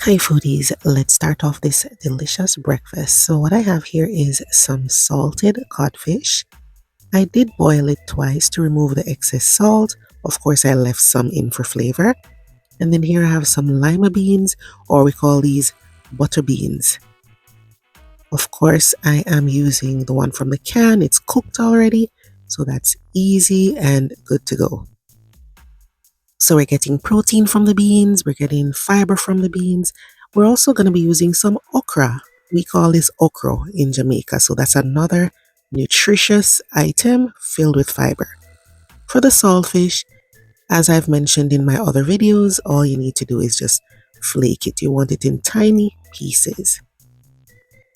Hi foodies, let's start off this delicious breakfast. So what I have here is some salted codfish. I did boil it twice to remove the excess salt. Of course, I left some in for flavor. And then here I have some lima beans, or we call these butter beans. Of course, I am using the one from the can. It's cooked already, so that's easy and good to go. So we're getting protein from the beans, we're getting fiber from the beans. We're also going to be using some okra. We call this okro in Jamaica, so that's another nutritious item filled with fiber. For the saltfish, as I've mentioned in my other videos, all you need to do is just flake it. You want it in tiny pieces.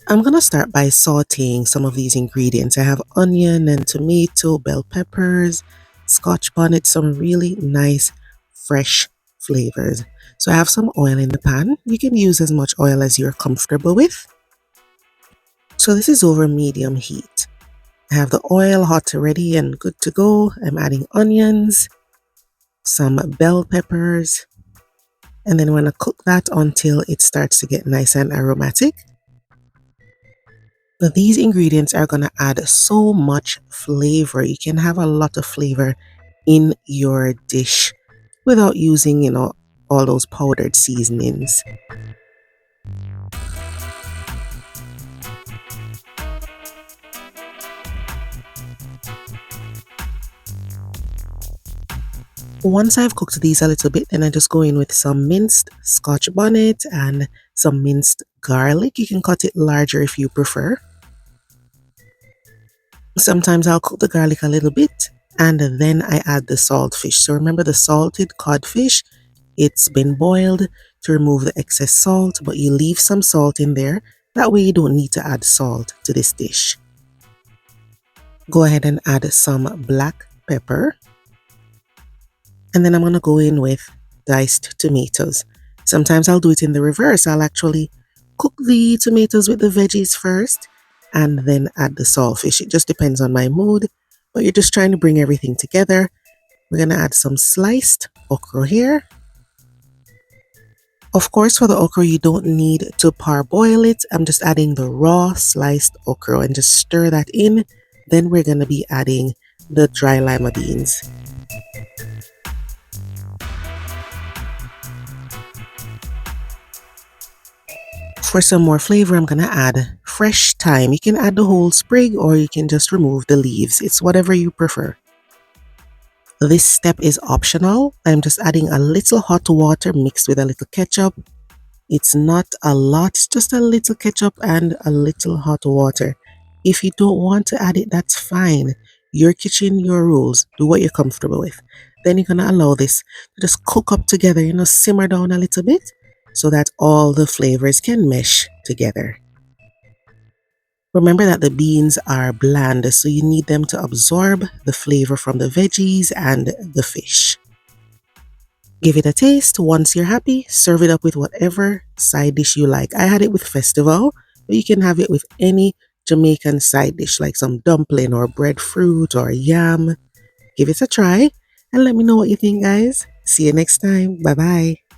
I'm going to start by sauteing some of these ingredients. I have onion and tomato, bell peppers, Scotch bonnet, some really nice fresh flavors. So I have some oil in the pan. You can use as much oil as you're comfortable with. So this is over medium heat. I have the oil hot ready and good to go. I'm adding onions, some bell peppers, and then I'm going to cook that until it starts to get nice and aromatic. Now, these ingredients are going to add so much flavor. You can have a lot of flavor in your dish without using, all those powdered seasonings. Once I've cooked these a little bit, then I just go in with some minced Scotch bonnet and some minced garlic. You can cut it larger if you prefer. Sometimes I'll cook the garlic a little bit and then I add the saltfish. So remember the salted codfish, it's been boiled to remove the excess salt, but you leave some salt in there. That way you don't need to add salt to this dish. Go ahead and add some black pepper. And then I'm going to go in with diced tomatoes. Sometimes I'll do it in the reverse. I'll actually cook the tomatoes with the veggies first and then add the saltfish. It just depends on my mood, but you're just trying to bring everything together. We're going to add some sliced okra here. Of course, for the okra, you don't need to parboil it. I'm just adding the raw sliced okra and just stir that in. Then we're going to be adding the dry lima beans. For some more flavor, I'm going to add fresh thyme. You can add the whole sprig or you can just remove the leaves. It's whatever you prefer. This step is optional. I'm just adding a little hot water mixed with a little ketchup. It's not a lot, it's just a little ketchup and a little hot water. If you don't want to add it, that's fine. Your kitchen, your rules. Do what you're comfortable with. Then you're going to allow this to just cook up together, simmer down a little bit so that all the flavors can mesh together. Remember that the beans are bland, so you need them to absorb the flavor from the veggies and the fish. Give it a taste. Once you're happy, serve it up with whatever side dish you like. I had it with festival, but you can have it with any Jamaican side dish like some dumpling or breadfruit or yam. Give it a try and let me know what you think, guys. See you next time. Bye-bye.